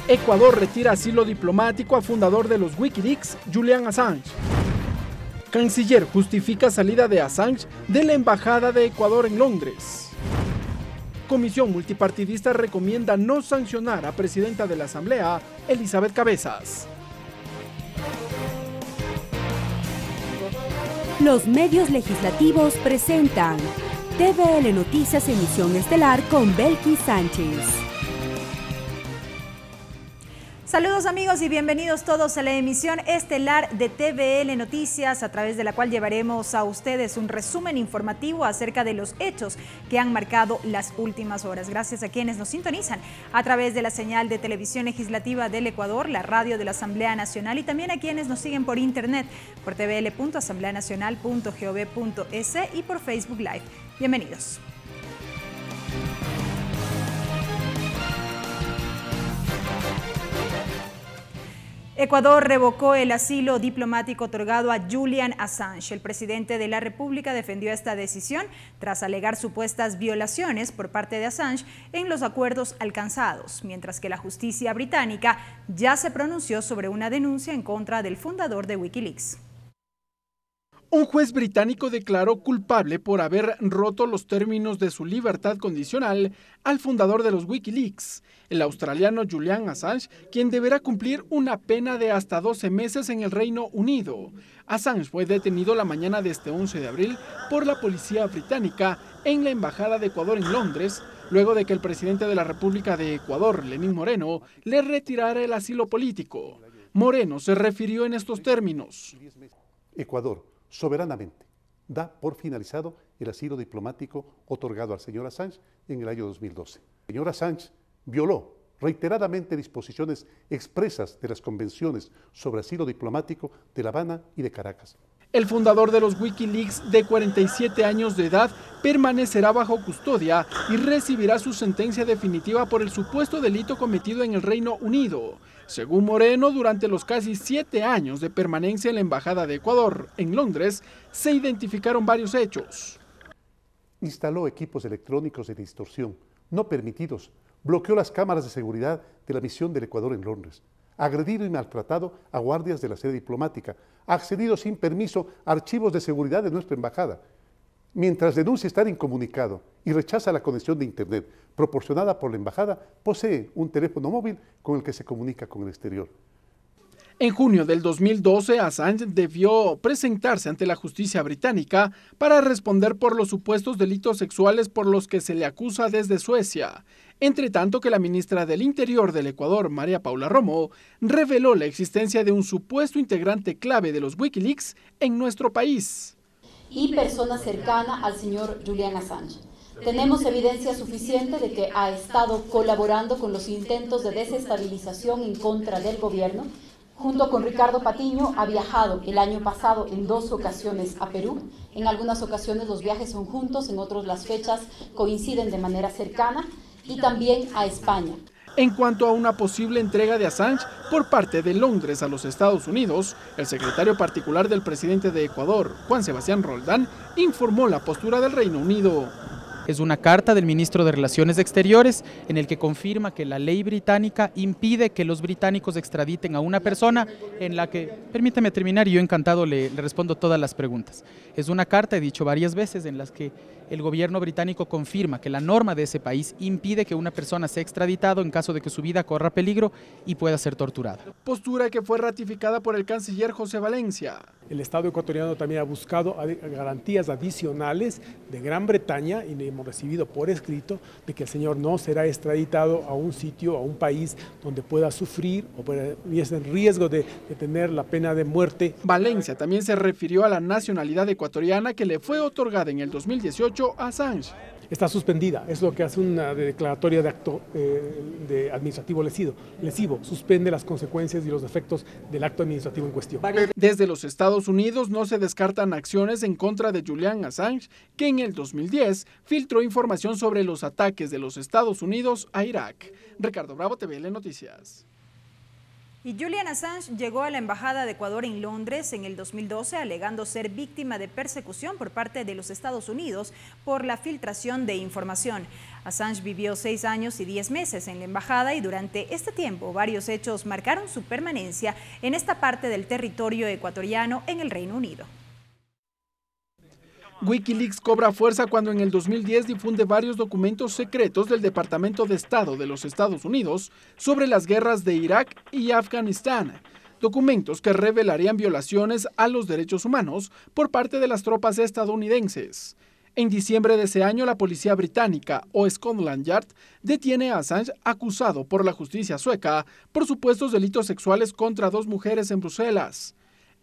Ecuador retira asilo diplomático a fundador de los Wikileaks, Julian Assange. Canciller justifica salida de Assange de la Embajada de Ecuador en Londres. Comisión multipartidista recomienda no sancionar a presidenta de la Asamblea, Elizabeth Cabezas. Los medios legislativos presentan TVL Noticias Emisión Estelar con Belkis Sánchez. Saludos amigos y bienvenidos todos a la emisión estelar de TVL Noticias, a través de la cual llevaremos a ustedes un resumen informativo acerca de los hechos que han marcado las últimas horas. Gracias a quienes nos sintonizan a través de la señal de televisión legislativa del Ecuador, la radio de la Asamblea Nacional, y también a quienes nos siguen por internet por tvl.asambleanacional.gov.es y por Facebook Live. Bienvenidos. Ecuador revocó el asilo diplomático otorgado a Julian Assange. El presidente de la República defendió esta decisión tras alegar supuestas violaciones por parte de Assange en los acuerdos alcanzados, mientras que la justicia británica ya se pronunció sobre una denuncia en contra del fundador de Wikileaks. Un juez británico declaró culpable por haber roto los términos de su libertad condicional al fundador de los Wikileaks, el australiano Julian Assange, quien deberá cumplir una pena de hasta 12 meses en el Reino Unido. Assange fue detenido la mañana de este 11 de abril por la policía británica en la Embajada de Ecuador en Londres, luego de que el presidente de la República de Ecuador, Lenín Moreno, le retirara el asilo político. Moreno se refirió en estos términos. Ecuador soberanamente da por finalizado el asilo diplomático otorgado al señor Assange en el año 2012. El señor Assange violó reiteradamente disposiciones expresas de las convenciones sobre asilo diplomático de La Habana y de Caracas. El fundador de los Wikileaks, de 47 años de edad, permanecerá bajo custodia y recibirá su sentencia definitiva por el supuesto delito cometido en el Reino Unido. Según Moreno, durante los casi 7 años de permanencia en la Embajada de Ecuador en Londres, se identificaron varios hechos. Instaló equipos electrónicos de distorsión no permitidos, bloqueó las cámaras de seguridad de la misión del Ecuador en Londres, agredido y maltratado a guardias de la sede diplomática, ha accedido sin permiso a archivos de seguridad de nuestra embajada, mientras denuncia estar incomunicado y rechaza la conexión de Internet proporcionada por la embajada, posee un teléfono móvil con el que se comunica con el exterior. En junio del 2012, Assange debió presentarse ante la justicia británica para responder por los supuestos delitos sexuales por los que se le acusa desde Suecia. Entre tanto que la ministra del Interior del Ecuador, María Paula Romo, reveló la existencia de un supuesto integrante clave de los Wikileaks en nuestro país. Y persona cercana al señor Julian Assange. Tenemos evidencia suficiente de que ha estado colaborando con los intentos de desestabilización en contra del gobierno. Junto con Ricardo Patiño ha viajado el año pasado en 2 ocasiones a Perú. En algunas ocasiones los viajes son juntos, en otros las fechas coinciden de manera cercana, y también a España. En cuanto a una posible entrega de Assange por parte de Londres a los Estados Unidos, el secretario particular del presidente de Ecuador, Juan Sebastián Roldán, informó la postura del Reino Unido. Es una carta del ministro de Relaciones Exteriores en el que confirma que la ley británica impide que los británicos extraditen a una persona en la que, permítame terminar y yo encantado le respondo todas las preguntas. Es una carta, he dicho varias veces, en las que el gobierno británico confirma que la norma de ese país impide que una persona sea extraditado en caso de que su vida corra peligro y pueda ser torturada. Postura que fue ratificada por el canciller José Valencia. El Estado ecuatoriano también ha buscado garantías adicionales de Gran Bretaña y hemos recibido por escrito de que el señor no será extraditado a un sitio, a un país donde pueda sufrir o hubiese en riesgo de tener la pena de muerte. Valencia también se refirió a la nacionalidad ecuatoriana que le fue otorgada en el 2018 a Assange. Está suspendida, es lo que hace una declaratoria de acto de administrativo lesivo, suspende las consecuencias y los efectos del acto administrativo en cuestión. Desde los Estados Unidos no se descartan acciones en contra de Julian Assange, que en el 2010 filtró información sobre los ataques de los Estados Unidos a Irak. Ricardo Bravo, TVL Noticias. Y Julian Assange llegó a la Embajada de Ecuador en Londres en el 2012 alegando ser víctima de persecución por parte de los Estados Unidos por la filtración de información. Assange vivió 6 años y 10 meses en la embajada y durante este tiempo varios hechos marcaron su permanencia en esta parte del territorio ecuatoriano en el Reino Unido. Wikileaks cobra fuerza cuando en el 2010 difunde varios documentos secretos del Departamento de Estado de los Estados Unidos sobre las guerras de Irak y Afganistán. Documentos que revelarían violaciones a los derechos humanos por parte de las tropas estadounidenses. En diciembre de ese año, la policía británica, o Scotland Yard, detiene a Assange acusado por la justicia sueca por supuestos delitos sexuales contra 2 mujeres en Bruselas.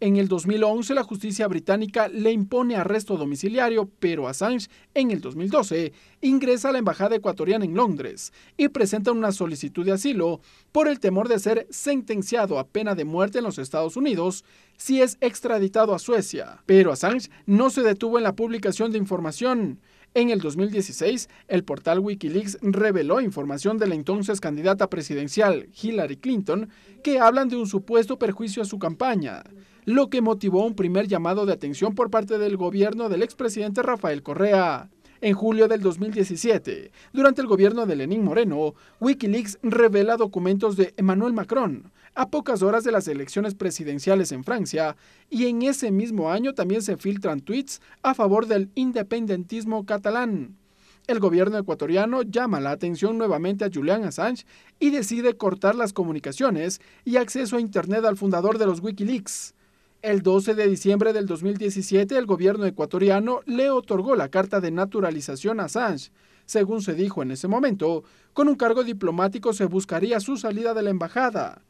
En el 2011, la justicia británica le impone arresto domiciliario, pero Assange, en el 2012, ingresa a la embajada ecuatoriana en Londres y presenta una solicitud de asilo por el temor de ser sentenciado a pena de muerte en los Estados Unidos si es extraditado a Suecia. Pero Assange no se detuvo en la publicación de información. En el 2016, el portal Wikileaks reveló información de la entonces candidata presidencial Hillary Clinton que hablan de un supuesto perjuicio a su campaña, lo que motivó un primer llamado de atención por parte del gobierno del expresidente Rafael Correa. En julio del 2017, durante el gobierno de Lenín Moreno, Wikileaks revela documentos de Emmanuel Macron, a pocas horas de las elecciones presidenciales en Francia, y en ese mismo año también se filtran tweets a favor del independentismo catalán. El gobierno ecuatoriano llama la atención nuevamente a Julian Assange y decide cortar las comunicaciones y acceso a Internet al fundador de los Wikileaks. El 12 de diciembre del 2017, el gobierno ecuatoriano le otorgó la carta de naturalización a Assange. Según se dijo en ese momento, con un cargo diplomático se buscaría su salida de la embajada.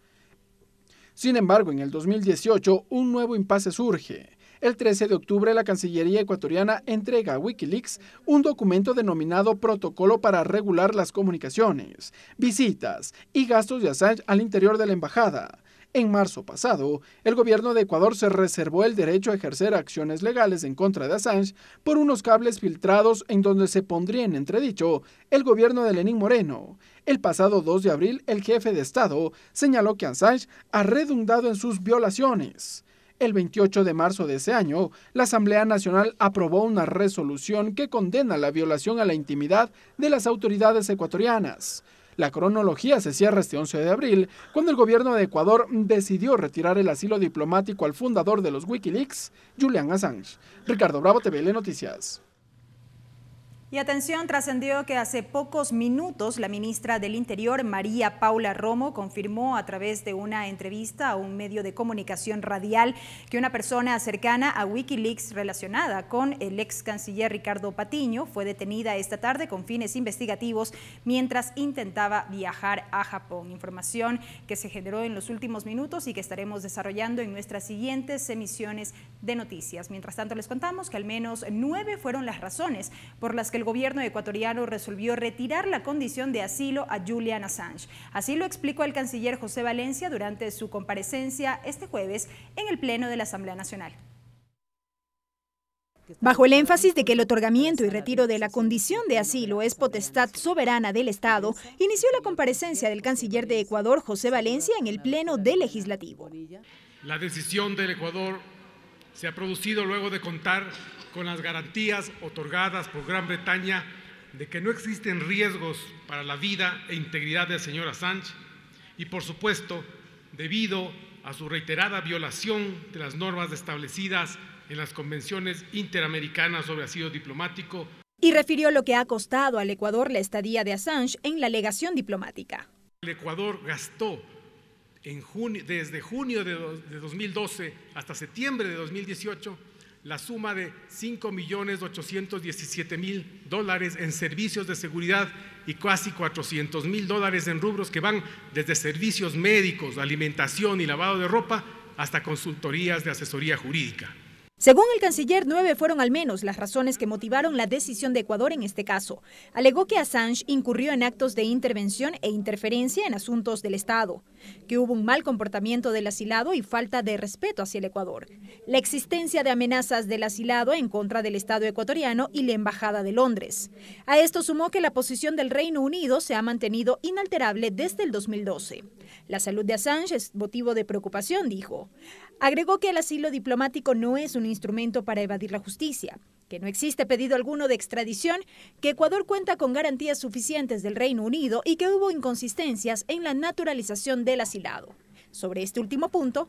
Sin embargo, en el 2018, un nuevo impasse surge. El 13 de octubre, la Cancillería ecuatoriana entrega a Wikileaks un documento denominado Protocolo para regular las comunicaciones, visitas y gastos de Assange al interior de la embajada. En marzo pasado, el gobierno de Ecuador se reservó el derecho a ejercer acciones legales en contra de Assange por unos cables filtrados en donde se pondría en entredicho el gobierno de Lenín Moreno. El pasado 2 de abril, el jefe de Estado señaló que Assange ha redundado en sus violaciones. El 28 de marzo de ese año, la Asamblea Nacional aprobó una resolución que condena la violación a la intimidad de las autoridades ecuatorianas. La cronología se cierra este 11 de abril, cuando el gobierno de Ecuador decidió retirar el asilo diplomático al fundador de los Wikileaks, Julian Assange. Ricardo Bravo, TVL Noticias. Y atención, trascendió que hace pocos minutos la ministra del Interior, María Paula Romo, confirmó a través de una entrevista a un medio de comunicación radial que una persona cercana a Wikileaks relacionada con el ex canciller Ricardo Patiño fue detenida esta tarde con fines investigativos mientras intentaba viajar a Japón. Información que se generó en los últimos minutos y que estaremos desarrollando en nuestras siguientes emisiones de noticias. Mientras tanto, les contamos que al menos 9 fueron las razones por las que el gobierno ecuatoriano resolvió retirar la condición de asilo a Julian Assange. Así lo explicó el canciller José Valencia durante su comparecencia este jueves en el Pleno de la Asamblea Nacional. Bajo el énfasis de que el otorgamiento y retiro de la condición de asilo es potestad soberana del Estado, inició la comparecencia del canciller de Ecuador, José Valencia, en el Pleno del Legislativo. La decisión del Ecuador se ha producido luego de contar con las garantías otorgadas por Gran Bretaña de que no existen riesgos para la vida e integridad del señor Assange y, por supuesto, debido a su reiterada violación de las normas establecidas en las convenciones interamericanas sobre asilo diplomático. Y refirió lo que ha costado al Ecuador la estadía de Assange en la legación diplomática. El Ecuador gastó desde junio de 2012 hasta septiembre de 2018 la suma de $5.817.000 en servicios de seguridad y casi $400.000 en rubros que van desde servicios médicos, alimentación y lavado de ropa hasta consultorías de asesoría jurídica. Según el canciller, 9 fueron al menos las razones que motivaron la decisión de Ecuador en este caso. Alegó que Assange incurrió en actos de intervención e interferencia en asuntos del Estado, que hubo un mal comportamiento del asilado y falta de respeto hacia el Ecuador, la existencia de amenazas del asilado en contra del Estado ecuatoriano y la Embajada de Londres. A esto sumó que la posición del Reino Unido se ha mantenido inalterable desde el 2012. La salud de Assange es motivo de preocupación, dijo. Agregó que el asilo diplomático no es un instrumento para evadir la justicia. que no existe pedido alguno de extradición, que Ecuador cuenta con garantías suficientes del Reino Unido y que hubo inconsistencias en la naturalización del asilado. Sobre este último punto,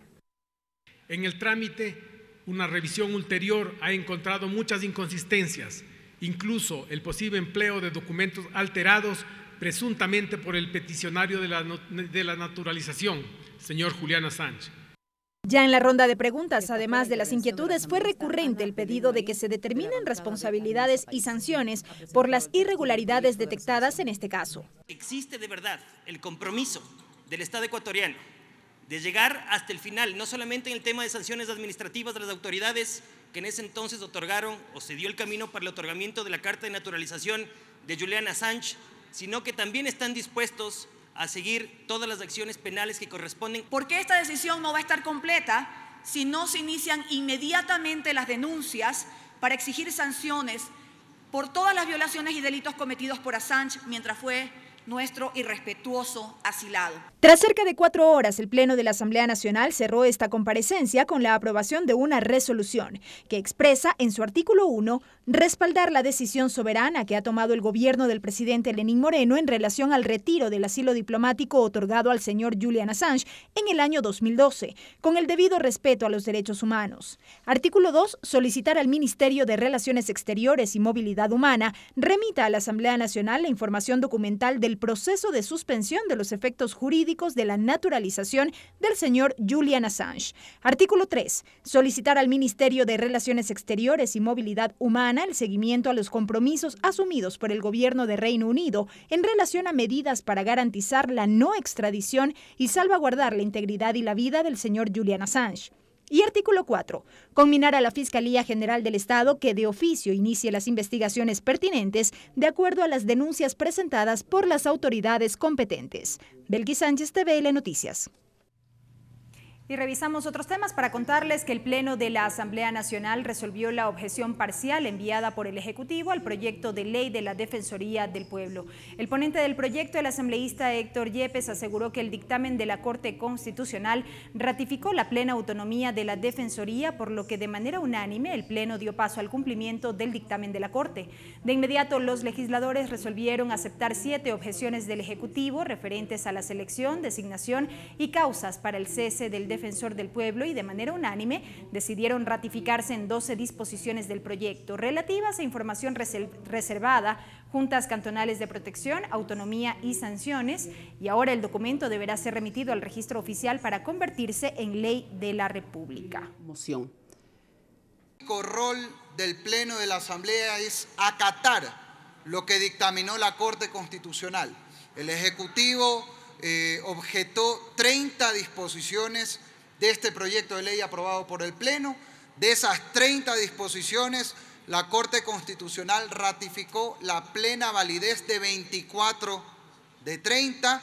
en el trámite, una revisión ulterior ha encontrado muchas inconsistencias, incluso el posible empleo de documentos alterados presuntamente por el peticionario de la naturalización, señor Julian Assange. Ya en la ronda de preguntas, además de las inquietudes, fue recurrente el pedido de que se determinen responsabilidades y sanciones por las irregularidades detectadas en este caso. Existe de verdad el compromiso del Estado ecuatoriano de llegar hasta el final, no solamente en el tema de sanciones administrativas de las autoridades que en ese entonces otorgaron o se dio el camino para el otorgamiento de la carta de naturalización de Julian Assange, sino que también están dispuestos a seguir todas las acciones penales que corresponden. Porque esta decisión no va a estar completa si no se inician inmediatamente las denuncias para exigir sanciones por todas las violaciones y delitos cometidos por Assange mientras fue nuestro irrespetuoso asilado. Tras cerca de 4 horas, el Pleno de la Asamblea Nacional cerró esta comparecencia con la aprobación de una resolución que expresa en su artículo 1 respaldar la decisión soberana que ha tomado el gobierno del presidente Lenín Moreno en relación al retiro del asilo diplomático otorgado al señor Julian Assange en el año 2012, con el debido respeto a los derechos humanos. Artículo 2. Solicitar al Ministerio de Relaciones Exteriores y Movilidad Humana remita a la Asamblea Nacional la información documental del proceso de suspensión de los efectos jurídicos de la naturalización del señor Julian Assange. Artículo 3. Solicitar al Ministerio de Relaciones Exteriores y Movilidad Humana el seguimiento a los compromisos asumidos por el gobierno de Reino Unido en relación a medidas para garantizar la no extradición y salvaguardar la integridad y la vida del señor Julian Assange. Y artículo 4. Conminar a la Fiscalía General del Estado que de oficio inicie las investigaciones pertinentes de acuerdo a las denuncias presentadas por las autoridades competentes. Belkis Sánchez, TVL Noticias. Y revisamos otros temas para contarles que el Pleno de la Asamblea Nacional resolvió la objeción parcial enviada por el Ejecutivo al proyecto de ley de la Defensoría del Pueblo. El ponente del proyecto, el asambleísta Héctor Yepes, aseguró que el dictamen de la Corte Constitucional ratificó la plena autonomía de la Defensoría, por lo que de manera unánime el Pleno dio paso al cumplimiento del dictamen de la Corte. De inmediato, los legisladores resolvieron aceptar 7 objeciones del Ejecutivo referentes a la selección, designación y causas para el cese del Defensor del Pueblo y de manera unánime decidieron ratificarse en 12 disposiciones del proyecto relativas a información reservada, juntas cantonales de protección, autonomía y sanciones, y ahora el documento deberá ser remitido al registro oficial para convertirse en ley de la República. El rol del Pleno de la Asamblea es acatar lo que dictaminó la Corte Constitucional. El Ejecutivo objetó 30 disposiciones de este proyecto de ley aprobado por el Pleno. De esas 30 disposiciones, la Corte Constitucional ratificó la plena validez de 24 de 30,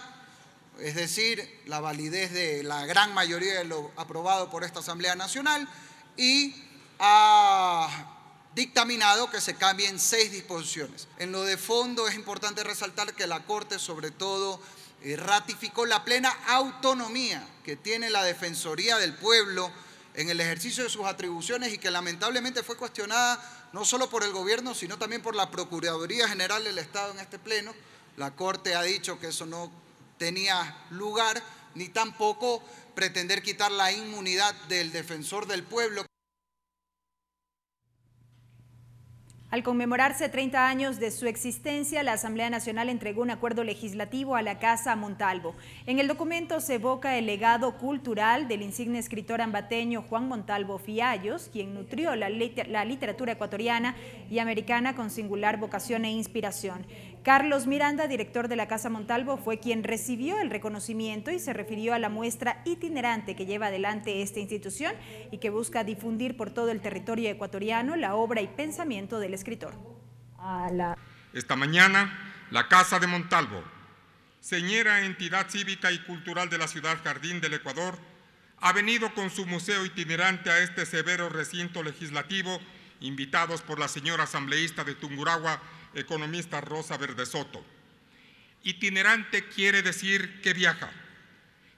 es decir, la validez de la gran mayoría de lo aprobado por esta Asamblea Nacional, y ha dictaminado que se cambien 6 disposiciones. En lo de fondo es importante resaltar que la Corte, sobre todo, ratificó la plena autonomía que tiene la Defensoría del Pueblo en el ejercicio de sus atribuciones y que lamentablemente fue cuestionada no solo por el gobierno, sino también por la Procuraduría General del Estado en este Pleno. La Corte ha dicho que eso no tenía lugar, ni tampoco pretender quitar la inmunidad del Defensor del Pueblo. Al conmemorarse 30 años de su existencia, la Asamblea Nacional entregó un acuerdo legislativo a la Casa Montalvo. En el documento se evoca el legado cultural del insigne escritor ambateño Juan Montalvo Fiallos, quien nutrió la literatura ecuatoriana y americana con singular vocación e inspiración. Carlos Miranda, director de la Casa Montalvo, fue quien recibió el reconocimiento y se refirió a la muestra itinerante que lleva adelante esta institución y que busca difundir por todo el territorio ecuatoriano la obra y pensamiento del escritor. Esta mañana, la Casa de Montalvo, señera entidad cívica y cultural de la ciudad Jardín del Ecuador, ha venido con su museo itinerante a este severo recinto legislativo, invitados por la señora asambleísta de Tungurahua, economista Rosa Verde Soto. Itinerante quiere decir que viaja,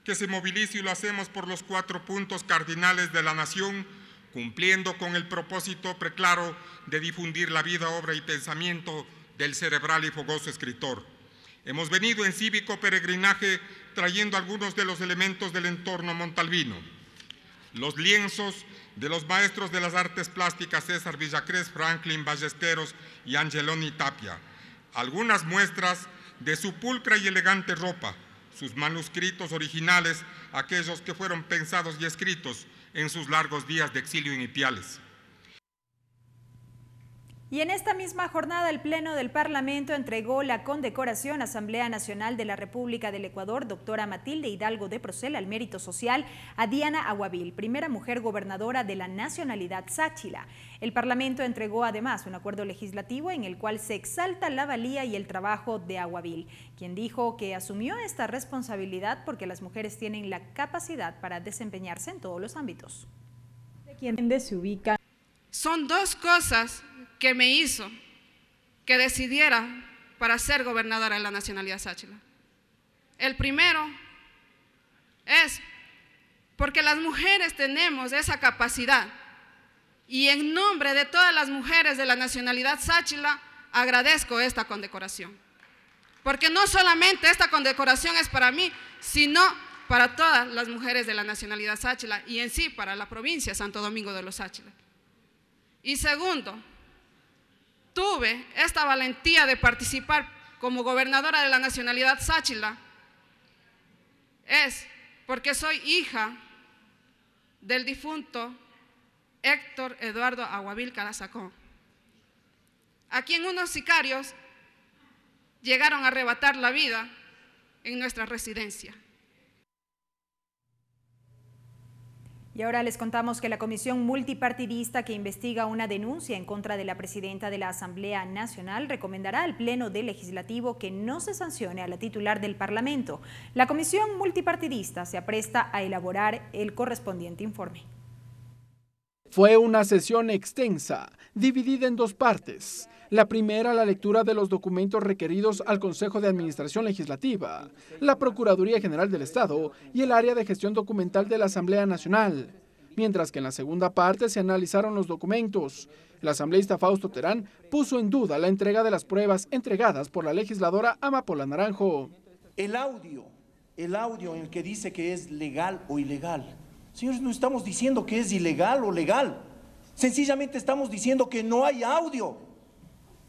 que se moviliza, y lo hacemos por los 4 puntos cardinales de la nación, cumpliendo con el propósito preclaro de difundir la vida, obra y pensamiento del cerebral y fogoso escritor. Hemos venido en cívico peregrinaje trayendo algunos de los elementos del entorno montalvino. Los lienzos de los maestros de las artes plásticas César Villacrés, Franklin Ballesteros y Angeloni Tapia. Algunas muestras de su pulcra y elegante ropa, sus manuscritos originales, aquellos que fueron pensados y escritos en sus largos días de exilio en Ipiales. Y en esta misma jornada, el Pleno del Parlamento entregó la condecoración Asamblea Nacional de la República del Ecuador, doctora Matilde Hidalgo de Procel, al mérito social, a Diana Aguavil, primera mujer gobernadora de la nacionalidad sáchila. El Parlamento entregó además un acuerdo legislativo en el cual se exalta la valía y el trabajo de Aguavil, quien dijo que asumió esta responsabilidad porque las mujeres tienen la capacidad para desempeñarse en todos los ámbitos. ¿Dónde se ubica? Son dos cosas que me hizo que decidiera para ser gobernadora de la nacionalidad sáchila. El primero es porque las mujeres tenemos esa capacidad y en nombre de todas las mujeres de la nacionalidad sáchila agradezco esta condecoración. Porque no solamente esta condecoración es para mí, sino para todas las mujeres de la nacionalidad sáchila y en sí para la provincia de Santo Domingo de los Sáchila. Y segundo, tuve esta valentía de participar como gobernadora de la nacionalidad sáchila, es porque soy hija del difunto Héctor Eduardo Aguavil Carazacón, a quien unos sicarios llegaron a arrebatar la vida en nuestra residencia. Y ahora les contamos que la comisión multipartidista que investiga una denuncia en contra de la presidenta de la Asamblea Nacional recomendará al Pleno del Legislativo que no se sancione a la titular del Parlamento. La comisión multipartidista se apresta a elaborar el correspondiente informe. Fue una sesión extensa, dividida en dos partes. La primera, la lectura de los documentos requeridos al Consejo de Administración Legislativa, la Procuraduría General del Estado y el Área de Gestión Documental de la Asamblea Nacional. Mientras que en la segunda parte se analizaron los documentos. El asambleísta Fausto Terán puso en duda la entrega de las pruebas entregadas por la legisladora Amapola Naranjo. El audio en el que dice que es legal o ilegal. Señores, no estamos diciendo que es ilegal o legal. Sencillamente estamos diciendo que no hay audio.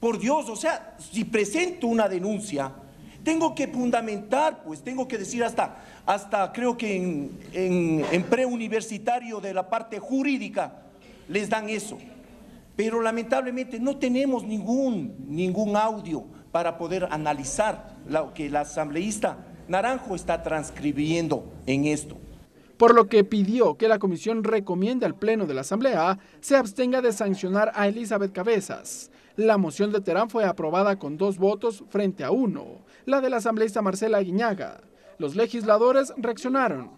Por Dios, o sea, si presento una denuncia, tengo que fundamentar, pues tengo que decir hasta creo que en preuniversitario de la parte jurídica les dan eso. Pero lamentablemente no tenemos ningún audio para poder analizar lo que la asambleísta Naranjo está transcribiendo en esto. Por lo que pidió que la comisión recomiende al Pleno de la Asamblea se abstenga de sancionar a Elizabeth Cabezas. La moción de Terán fue aprobada con 2 votos frente a 1, la del asambleísta Marcela Aguiñaga. Los legisladores reaccionaron.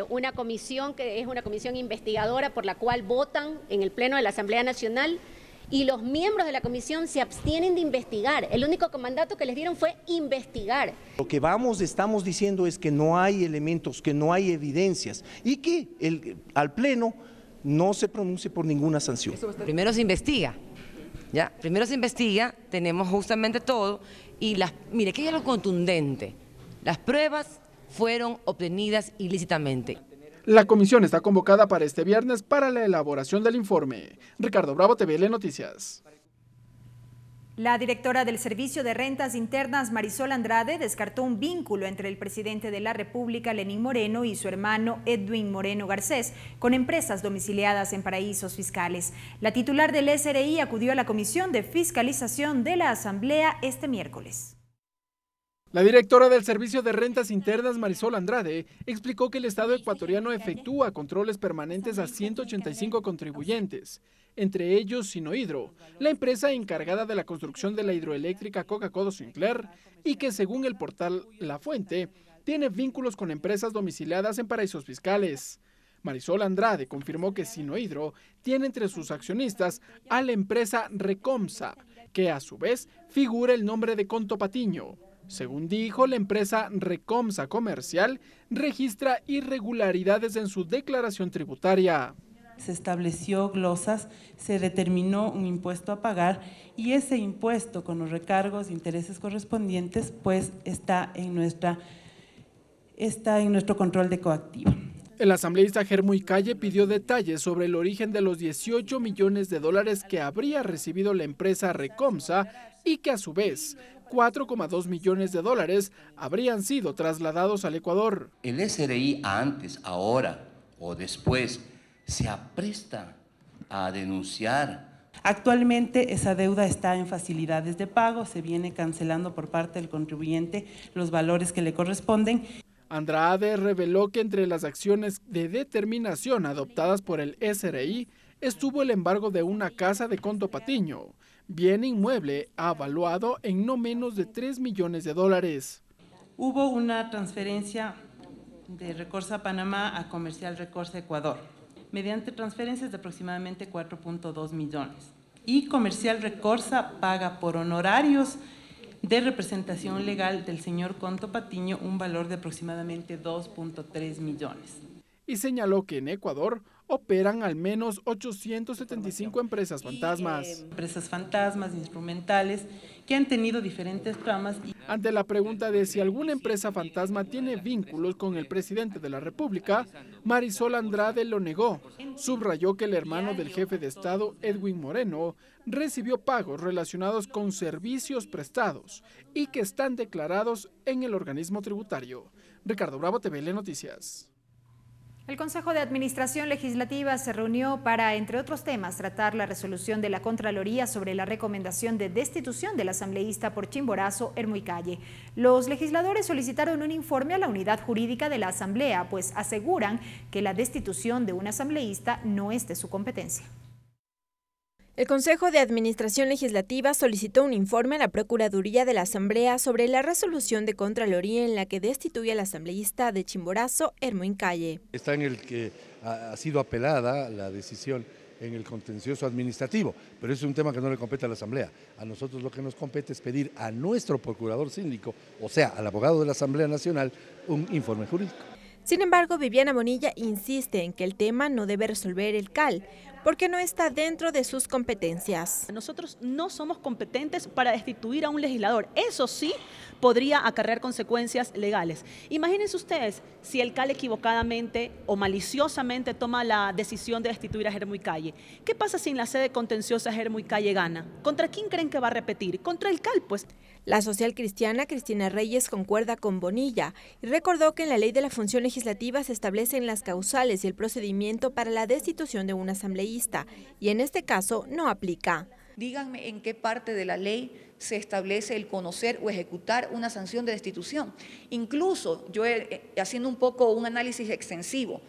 Una comisión que es una comisión investigadora por la cual votan en el Pleno de la Asamblea Nacional y los miembros de la comisión se abstienen de investigar. El único mandato que les dieron fue investigar. Lo que estamos diciendo es que no hay elementos, que no hay evidencias y que al Pleno no se pronuncie por ninguna sanción. Primero se investiga. Ya, primero se investiga, tenemos justamente todo y mire que hay algo contundente, las pruebas fueron obtenidas ilícitamente. La comisión está convocada para este viernes para la elaboración del informe. Ricardo Bravo, TVL Noticias. La directora del Servicio de Rentas Internas, Marisol Andrade, descartó un vínculo entre el presidente de la República, Lenín Moreno, y su hermano Edwin Moreno Garcés, con empresas domiciliadas en paraísos fiscales. La titular del SRI acudió a la Comisión de Fiscalización de la Asamblea este miércoles. La directora del Servicio de Rentas Internas, Marisol Andrade, explicó que el Estado ecuatoriano efectúa controles permanentes a 185 contribuyentes, entre ellos Sinohidro, la empresa encargada de la construcción de la hidroeléctrica Coca-Cola Sinclair, y que según el portal La Fuente, tiene vínculos con empresas domiciliadas en paraísos fiscales. Marisol Andrade confirmó que Sinohidro tiene entre sus accionistas a la empresa Recomsa, que a su vez figura el nombre de Conto Patiño. Según dijo, la empresa Recomsa Comercial registra irregularidades en su declaración tributaria. se estableció glosas, se determinó un impuesto a pagar y ese impuesto con los recargos e intereses correspondientes pues está en nuestro control de coactiva. El asambleísta Germuy Calle pidió detalles sobre el origen de los 18 millones de dólares que habría recibido la empresa Recomsa y que a su vez 4,2 millones de dólares habrían sido trasladados al Ecuador. El SRI antes, ahora o después se apresta a denunciar. Actualmente esa deuda está en facilidades de pago, se viene cancelando por parte del contribuyente los valores que le corresponden. Andrade reveló que entre las acciones de determinación adoptadas por el SRI estuvo el embargo de una casa de Conto Patiño, bien inmueble avaluado en no menos de 3 millones de dólares. Hubo una transferencia de Recorsa Panamá a Comercial Recorsa Ecuador, mediante transferencias de aproximadamente 4.2 millones. Y Comercial Recorsa paga por honorarios de representación legal del señor Conto Patiño un valor de aproximadamente 2.3 millones. Y señaló que en Ecuador operan al menos 875 empresas fantasmas. Empresas fantasmas, instrumentales, que han tenido diferentes tramas. Ante la pregunta de si alguna empresa fantasma tiene vínculos con el presidente de la República, Marisol Andrade lo negó. Subrayó que el hermano del jefe de Estado, Edwin Moreno, recibió pagos relacionados con servicios prestados y que están declarados en el organismo tributario. Ricardo Bravo, TVL Noticias. El Consejo de Administración Legislativa se reunió para, entre otros temas, tratar la resolución de la Contraloría sobre la recomendación de destitución del asambleísta por Chimborazo, Germuy Calle. Los legisladores solicitaron un informe a la unidad jurídica de la Asamblea, pues aseguran que la destitución de un asambleísta no es de su competencia. El Consejo de Administración Legislativa solicitó un informe a la Procuraduría de la Asamblea sobre la resolución de Contraloría en la que destituye al asambleísta de Chimborazo, Germuy Calle. Está en el que ha sido apelada la decisión en el contencioso administrativo, pero es un tema que no le compete a la Asamblea. A nosotros lo que nos compete es pedir a nuestro procurador síndico, o sea, al abogado de la Asamblea Nacional, un informe jurídico. Sin embargo, Viviana Bonilla insiste en que el tema no debe resolver el CAL, porque no está dentro de sus competencias. Nosotros no somos competentes para destituir a un legislador. Eso sí podría acarrear consecuencias legales. Imagínense ustedes si el CAL equivocadamente o maliciosamente toma la decisión de destituir a Germuy Calle. ¿Qué pasa si en la sede contenciosa Germuy Calle gana? ¿Contra quién creen que va a repetir? Contra el CAL, pues. La social cristiana Cristina Reyes concuerda con Bonilla y recordó que en la Ley de la Función Legislativa se establecen las causales y el procedimiento para la destitución de un asambleísta y en este caso no aplica. Díganme en qué parte de la ley se establece el conocer o ejecutar una sanción de destitución. Incluso yo haciendo un poco un análisis extensivo,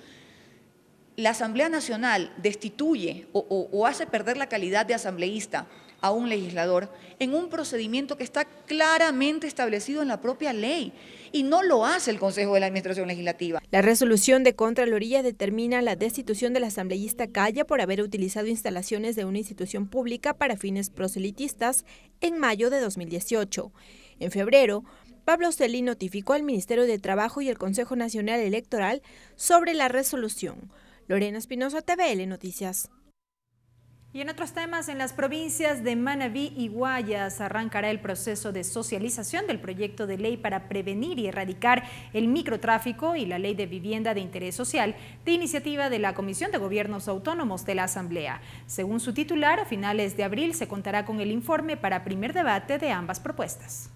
la Asamblea Nacional destituye o hace perder la calidad de asambleísta a un legislador en un procedimiento que está claramente establecido en la propia ley y no lo hace el Consejo de la Administración Legislativa. La resolución de Contraloría determina la destitución del asambleísta Calle por haber utilizado instalaciones de una institución pública para fines proselitistas en mayo de 2018. En febrero, Pablo Celí notificó al Ministerio de Trabajo y al Consejo Nacional Electoral sobre la resolución. Lorena Espinosa, TVL Noticias. Y en otros temas, en las provincias de Manabí y Guayas arrancará el proceso de socialización del proyecto de ley para prevenir y erradicar el microtráfico y la ley de vivienda de interés social de iniciativa de la Comisión de Gobiernos Autónomos de la Asamblea. Según su titular, a finales de abril se contará con el informe para primer debate de ambas propuestas.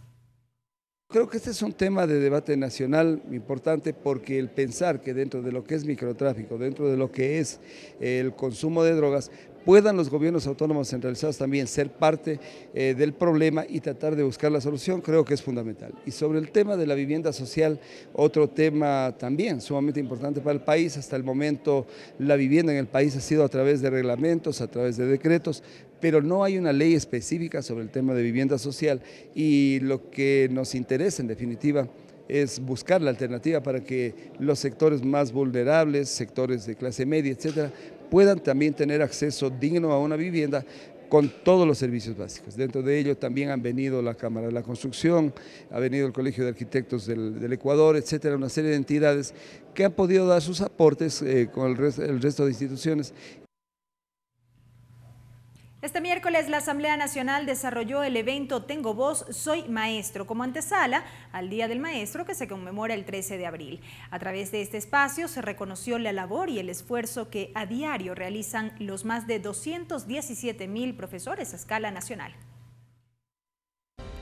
Creo que este es un tema de debate nacional importante porque el pensar que dentro de lo que es microtráfico, dentro de lo que es el consumo de drogas, puedan los gobiernos autónomos centralizados también ser parte del problema y tratar de buscar la solución, creo que es fundamental. Y sobre el tema de la vivienda social, otro tema también sumamente importante para el país. Hasta el momento la vivienda en el país ha sido a través de reglamentos, a través de decretos, pero no hay una ley específica sobre el tema de vivienda social y lo que nos interesa en definitiva es buscar la alternativa para que los sectores más vulnerables, sectores de clase media, etcétera, puedan también tener acceso digno a una vivienda con todos los servicios básicos. Dentro de ello también han venido la Cámara de la Construcción, ha venido el Colegio de Arquitectos del Ecuador, etcétera, una serie de entidades que han podido dar sus aportes con el resto de instituciones. Este miércoles la Asamblea Nacional desarrolló el evento Tengo Voz, Soy Maestro como antesala al Día del Maestro que se conmemora el 13 de abril. A través de este espacio se reconoció la labor y el esfuerzo que a diario realizan los más de 217.000 profesores a escala nacional.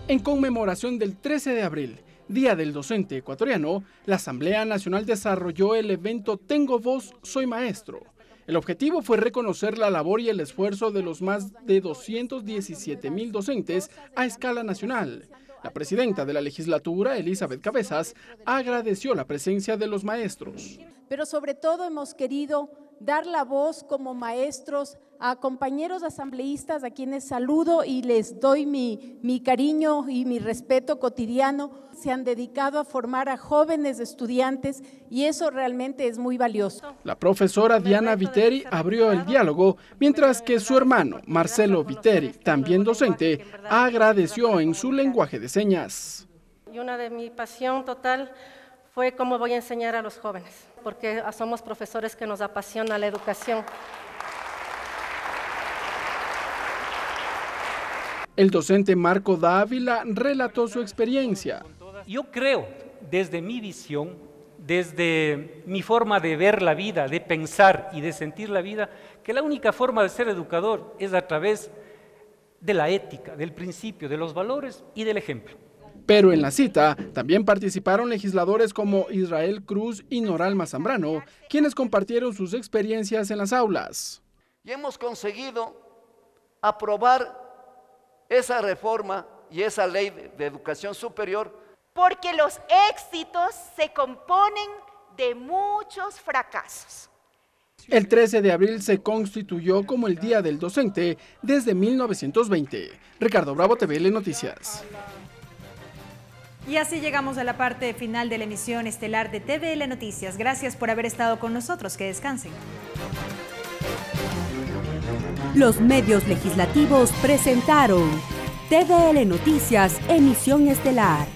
En conmemoración del 13 de abril, Día del Docente Ecuatoriano, la Asamblea Nacional desarrolló el evento Tengo Voz, Soy Maestro. El objetivo fue reconocer la labor y el esfuerzo de los más de 217.000 docentes a escala nacional. La presidenta de la legislatura, Elizabeth Cabezas, agradeció la presencia de los maestros. Pero sobre todo hemos querido dar la voz como maestros a compañeros asambleístas a quienes saludo y les doy mi cariño y mi respeto cotidiano. Se han dedicado a formar a jóvenes estudiantes y eso realmente es muy valioso. La profesora Diana Viteri abrió el diálogo, mientras que su hermano, Marcelo Viteri, también docente, agradeció en su lenguaje de señas. Y una de mi pasión total fue cómo voy a enseñar a los jóvenes, porque somos profesores que nos apasiona la educación. El docente Marco Dávila relató su experiencia. Yo creo, desde mi visión, desde mi forma de ver la vida, de pensar y de sentir la vida, que la única forma de ser educador es a través de la ética, del principio, de los valores y del ejemplo. Pero en la cita también participaron legisladores como Israel Cruz y Noralma Zambrano, quienes compartieron sus experiencias en las aulas. Y hemos conseguido aprobar esa reforma y esa ley de educación superior. Porque los éxitos se componen de muchos fracasos. El 13 de abril se constituyó como el Día del Docente desde 1920. Ricardo Bravo, TVL Noticias. Y así llegamos a la parte final de la emisión estelar de TVL Noticias. Gracias por haber estado con nosotros. Que descansen. Los medios legislativos presentaron TVL Noticias, emisión estelar.